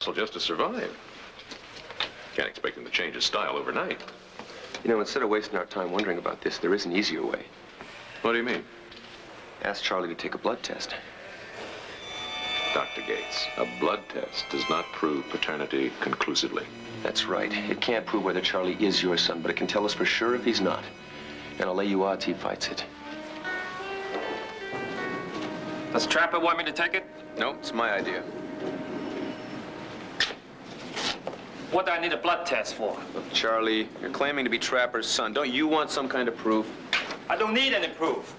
muscle just to survive. Can't expect him to change his style overnight. You know, instead of wasting our time wondering about this, there is an easier way. What do you mean? Ask Charlie to take a blood test. Dr. Gates, a blood test does not prove paternity conclusively. That's right. It can't prove whether Charlie is your son, but it can tell us for sure if he's not. And I'll lay you odds he fights it. Does Trapper want me to take it? No, it's my idea. What do I need a blood test for? Look, Charlie, you're claiming to be Trapper's son. Don't you want some kind of proof? I don't need any proof.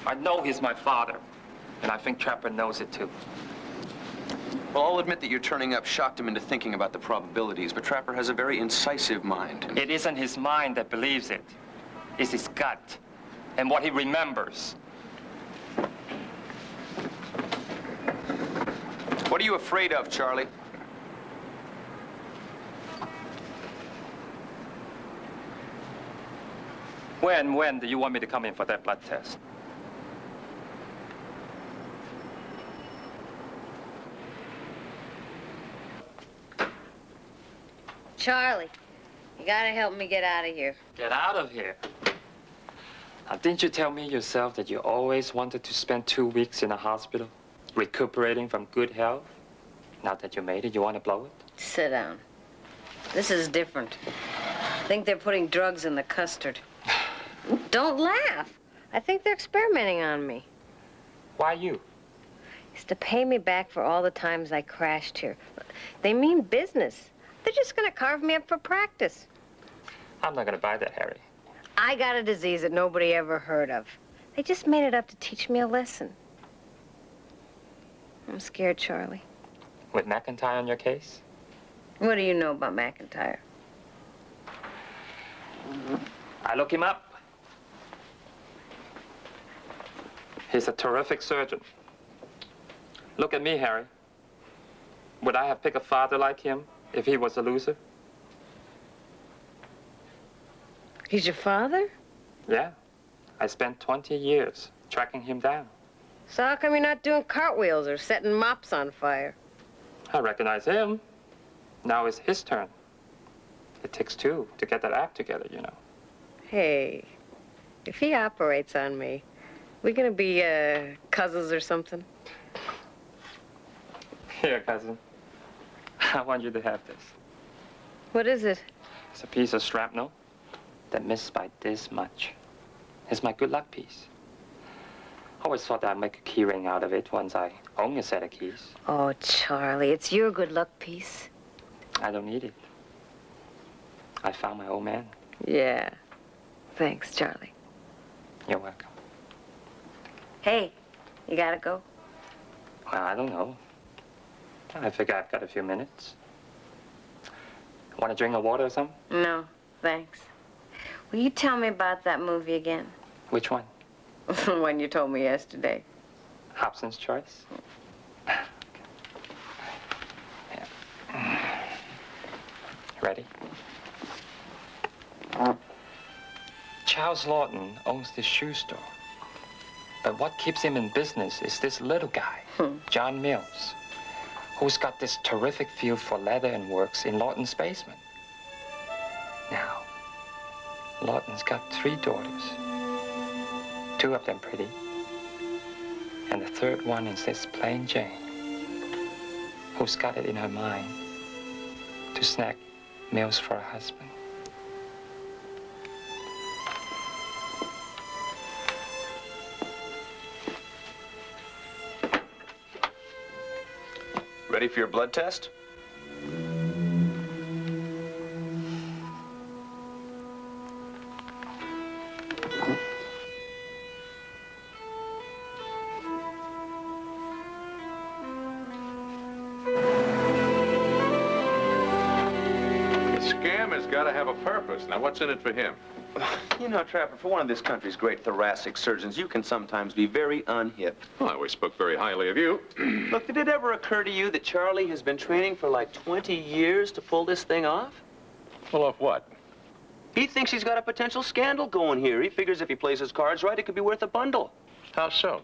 I know he's my father, and I think Trapper knows it too. Well, I'll admit that your turning up shocked him into thinking about the probabilities, but Trapper has a very incisive mind. It isn't his mind that believes it. It's his gut and what he remembers. What are you afraid of, Charlie? When do you want me to come in for that blood test? Charlie, you gotta help me get out of here. Get out of here. Now, didn't you tell me yourself that you always wanted to spend 2 weeks in a hospital, recuperating from good health? Now that you made it, you want to blow it? Sit down. This is different. I think they're putting drugs in the custard. Don't laugh. I think they're experimenting on me. Why you? It's to pay me back for all the times I crashed here. They mean business. They're just gonna carve me up for practice. I'm not gonna buy that, Harry. I got a disease that nobody ever heard of. They just made it up to teach me a lesson. I'm scared, Charlie. With McIntyre on your case? What do you know about McIntyre? I look him up. He's a terrific surgeon. Look at me, Harry. Would I have picked a father like him if he was a loser? He's your father? Yeah. I spent 20 years tracking him down. So how come you're not doing cartwheels or setting mops on fire? I recognize him. Now it's his turn. It takes two to get that act together, you know. Hey, if he operates on me, we gonna be cousins or something? Here, cousin. I want you to have this. What is it? It's a piece of shrapnel that missed by this much. It's my good luck piece. I always thought I'd make a key ring out of it once I own a set of keys. Oh, Charlie, it's your good luck piece. I don't need it. I found my old man. Yeah. Thanks, Charlie. You're welcome. Hey, you gotta go? Well, I don't know. I figure I've got a few minutes. Want a drink of water or something? No, thanks. Will you tell me about that movie again? Which one? The one you told me yesterday. Hobson's Choice? Yeah. Ready? Charles Lawton owns this shoe store. But what keeps him in business is this little guy, John Mills, who's got this terrific feel for leather and works in Lawton's basement. Now, Lawton's got 3 daughters. 2 of them pretty. And the 3rd one is this plain Jane, who's got it in her mind to snag Mills for a husband. Ready for your blood test? Got to have a purpose. Now, what's in it for him? You know, Trapper, for one of this country's great thoracic surgeons, you can sometimes be very unhip. Well, I always spoke very highly of you. Look, did it ever occur to you that Charlie has been training for like 20 years to pull this thing off? Pull off what? He thinks he's got a potential scandal going here. He figures if he plays his cards right, it could be worth a bundle. How so?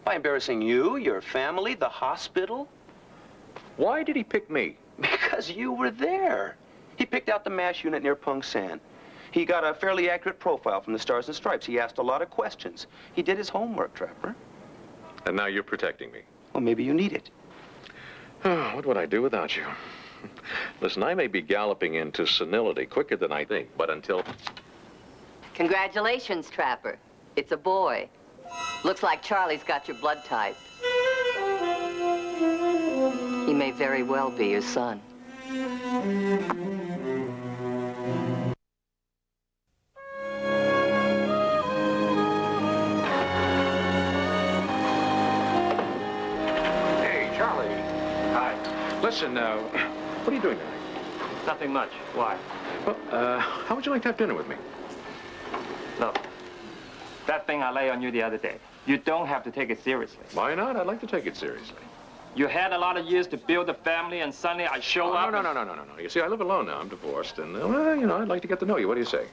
By embarrassing you, your family, the hospital. Why did he pick me? Because you were there. He picked out the MASH unit near Pung San. He got a fairly accurate profile from the Stars and Stripes. He asked a lot of questions. He did his homework, Trapper. And now you're protecting me. Well, maybe you need it. What would I do without you? Listen, I may be galloping into senility quicker than I think, but until... Congratulations, Trapper. It's a boy. Looks like Charlie's got your blood type. He may very well be your son. Hey, Charlie. Hi. Listen, what are you doing tonight? Nothing much. Why? Well, how would you like to have dinner with me? Look, that thing I lay on you the other day, you don't have to take it seriously. Why not? I'd like to take it seriously. You had a lot of years to build a family, and suddenly I show up. No. You see, I live alone now. I'm divorced, and, well, you know, I'd like to get to know you. What do you say?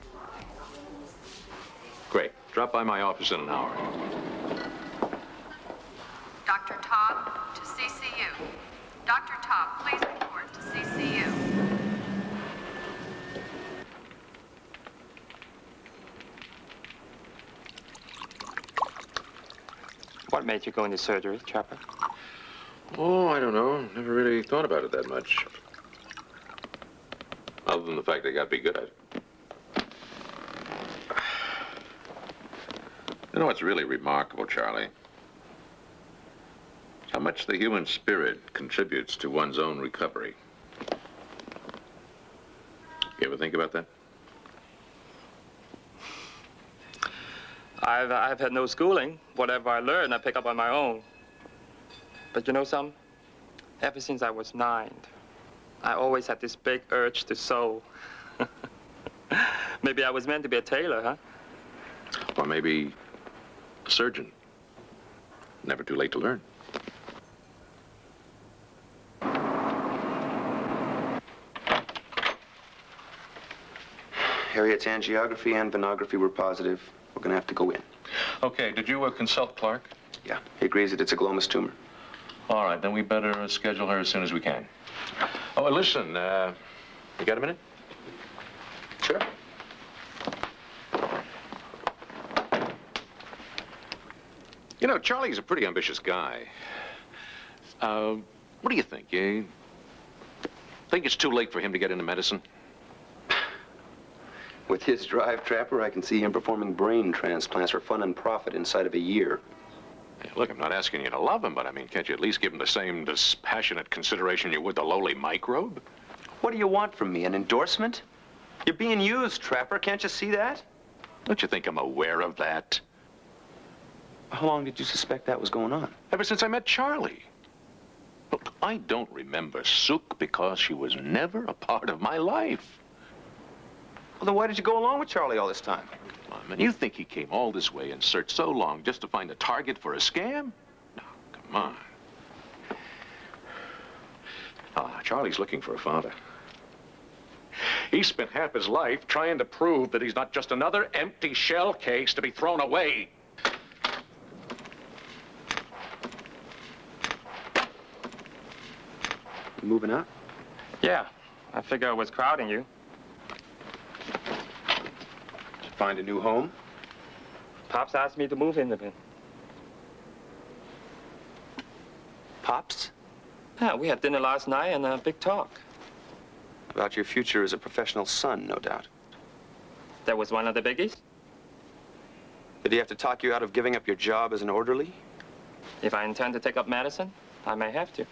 Great. Drop by my office in an hour. Dr. Taub to CCU. Dr. Taub, please report to CCU. What made you go into surgery, Trapper? Oh, I don't know. Never really thought about it that much. Other than the fact they got to be good at it. You know what's really remarkable, Charlie? How much the human spirit contributes to one's own recovery. You ever think about that? I've had no schooling. Whatever I learn, I pick up on my own. But you know something? Ever since I was 9, I always had this big urge to sew. Maybe I was meant to be a tailor, huh? Or maybe a surgeon. Never too late to learn. Harriet's angiography and venography were positive. We're going to have to go in. Okay, did you consult Clark? Yeah, he agrees that it's a glomus tumor. All right, then we better schedule her as soon as we can. Oh, listen, you got a minute? Sure. You know, Charlie's a pretty ambitious guy. What do you think? You think it's too late for him to get into medicine? With his drive, Trapper, I can see him performing brain transplants for fun and profit inside of a year. Hey, look, I'm not asking you to love him, but I mean, can't you at least give him the same dispassionate consideration you would the lowly microbe? What do you want from me, an endorsement? You're being used, Trapper. Can't you see that? Don't you think I'm aware of that? How long did you suspect that was going on? Ever since I met Charlie. Look, I don't remember Sook because she was never a part of my life. Well, then why did you go along with Charlie all this time? Come on, man, you think he came all this way and searched so long just to find a target for a scam? No, come on. Charlie's looking for a father. He spent half his life trying to prove that he's not just another empty shell case to be thrown away. You moving out? Yeah, I figure I was crowding you. Did you find a new home? Pops asked me to move in with him. Pops? Yeah, we had dinner last night and a big talk. About your future as a professional son, no doubt. That was one of the biggies. Did he have to talk you out of giving up your job as an orderly? If I intend to take up medicine, I may have to.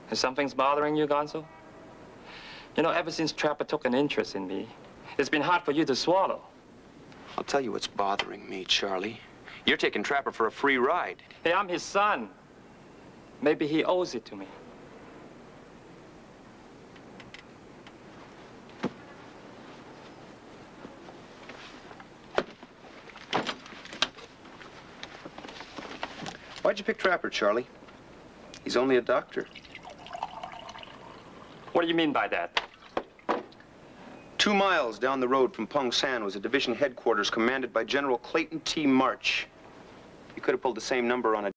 If something's bothering you, Gonzo? You know, ever since Trapper took an interest in me, it's been hard for you to swallow. I'll tell you what's bothering me, Charlie. You're taking Trapper for a free ride. Hey, I'm his son. Maybe he owes it to me. Why'd you pick Trapper, Charlie? He's only a doctor. What do you mean by that? 2 miles down the road from Pung San was a division headquarters commanded by General Clayton T. March. He could have pulled the same number on a